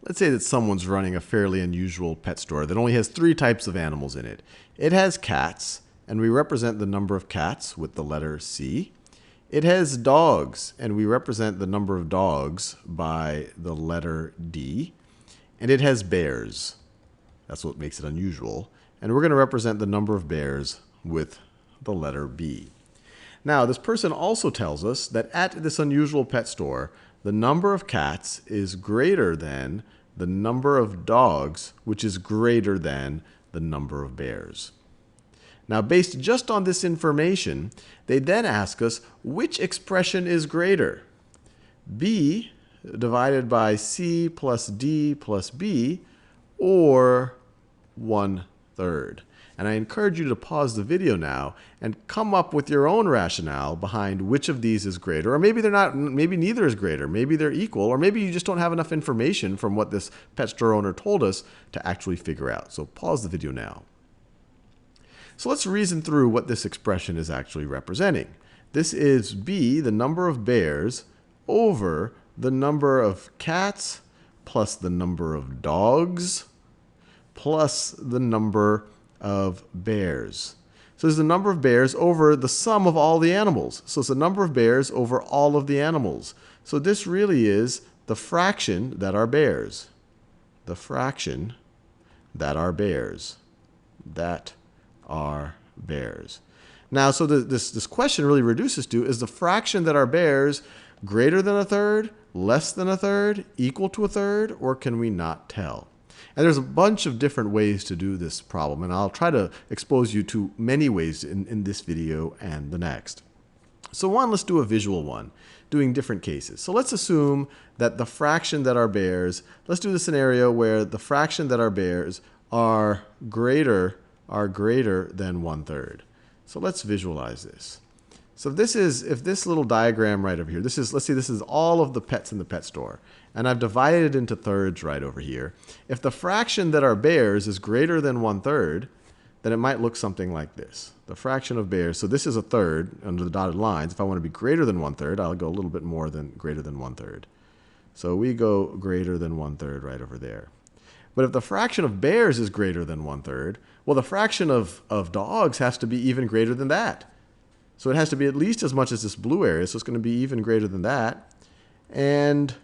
Let's say that someone's running a fairly unusual pet store that only has 3 types of animals in it. It has cats, and we represent the number of cats with the letter C. It has dogs, and we represent the number of dogs by the letter D. And it has bears. That's what makes it unusual. And we're going to represent the number of bears with the letter B. Now, this person also tells us that at this unusual pet store, the number of cats is greater than the number of dogs, which is greater than the number of bears. Now, based just on this information, they then ask us which expression is greater, B divided by C plus D plus B, or 1/3. And I encourage you to pause the video now and come up with your own rationale behind which of these is greater. Or maybe they're not, maybe neither is greater. Maybe they're equal. Or maybe you just don't have enough information from what this pet store owner told us to actually figure out. So pause the video now. So let's reason through what this expression is actually representing. This is B, the number of bears, over the number of cats plus the number of dogs plus the number of bears. So it's the number of bears over the sum of all the animals. So it's the number of bears over all of the animals. So this really is the fraction that are bears. The fraction that are bears. That are bears. Now, so this question really reduces to, is the fraction that are bears greater than 1/3, less than 1/3, equal to 1/3, or can we not tell? And there's a bunch of different ways to do this problem, and I'll try to expose you to many ways in this video and the next. So let's do a visual one, doing different cases. So let's assume that the fraction that are bears, let's do the scenario where the fraction that are bears are greater than 1/3. So let's visualize this. So if this little diagram right over here, let's see, this is all of the pets in the pet store. And I've divided it into thirds right over here. If the fraction that are bears is greater than 1/3, then it might look something like this. The fraction of bears, so this is 1/3 under the dotted lines. If I want to be greater than 1/3, I'll go a little bit more than greater than 1/3. So we go greater than 1/3 right over there. But if the fraction of bears is greater than 1/3, well, the fraction of dogs has to be even greater than that. So it has to be at least as much as this blue area, so it's going to be even greater than that. And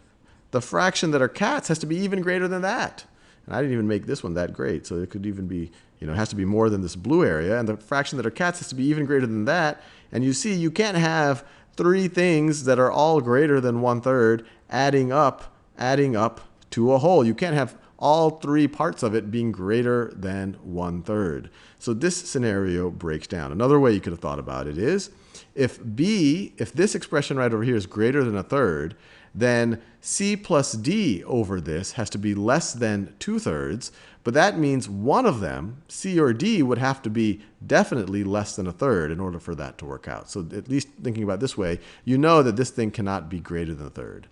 the fraction that are cats has to be even greater than that. And I didn't even make this one that great, so it could even be, it has to be more than this blue area. And the fraction that are cats has to be even greater than that. And you see, you can't have 3 things that are all greater than 1/3 adding up to a whole. You can't have all 3 parts of it being greater than 1/3. So this scenario breaks down. Another way you could have thought about it is, if this expression right over here is greater than 1/3, then C plus D over this has to be less than 2/3, but that means one of them, C or D, would have to be definitely less than 1/3 in order for that to work out. So at least thinking about it this way, you know that this thing cannot be greater than 1/3.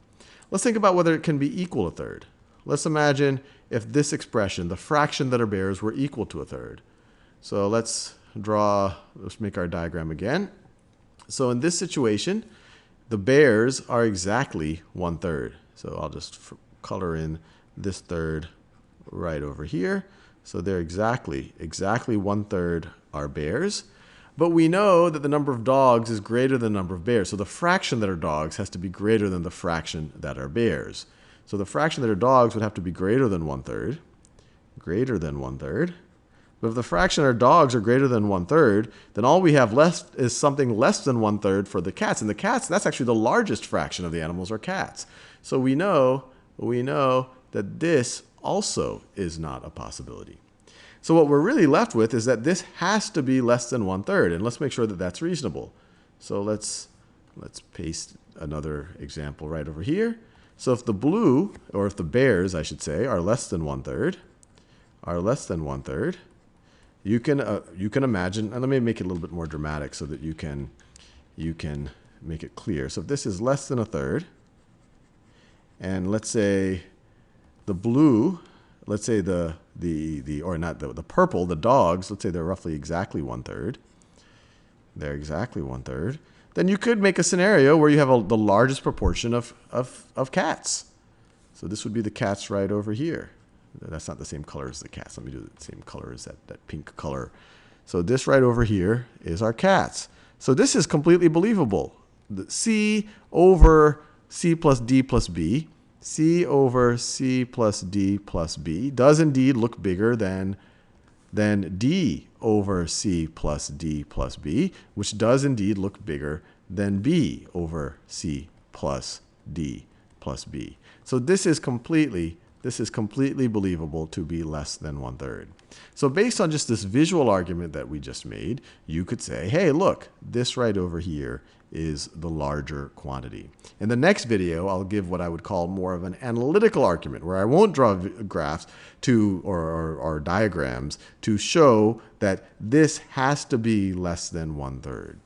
Let's think about whether it can be equal to 1/3. Let's imagine if this expression, the fraction that are bears, were equal to 1/3. So let's make our diagram again. So in this situation, the bears are exactly 1/3. So I'll just color in this third right over here. So they're exactly 1/3 are bears. But we know that the number of dogs is greater than the number of bears. So the fraction that are dogs has to be greater than the fraction that are bears. So the fraction that are dogs would have to be greater than 1/3. Greater than 1/3. But if the fraction of dogs are greater than 1/3, then all we have left is something less than 1/3 for the cats. And the cats, that's actually the largest fraction of the animals are cats. So we know that this also is not a possibility. So what we're really left with is that this has to be less than 1/3. And let's make sure that that's reasonable. So let's paste another example right over here. So if the blue, or if the bears, I should say, are less than 1/3, you can imagine, and let me make it a little bit more dramatic so that you can make it clear. So if this is less than 1/3, and let's say the blue, let's say the purple, the dogs, let's say they're roughly exactly 1/3. They're exactly 1/3. Then you could make a scenario where you have the largest proportion of cats. So this would be the cats right over here. That's not the same color as the cats. Let me do the same color as that pink color. So this right over here is our cats. So this is completely believable. The C over C plus D plus B, C over C plus D plus B does indeed look bigger than D over C plus D plus B, which does indeed look bigger than B over C plus D plus B. So this is completely believable to be less than 1/3. So based on just this visual argument that we just made, you could say, hey, look, this right over here is the larger quantity. In the next video, I'll give what I would call more of an analytical argument, where I won't draw graphs or diagrams to show that this has to be less than 1/3.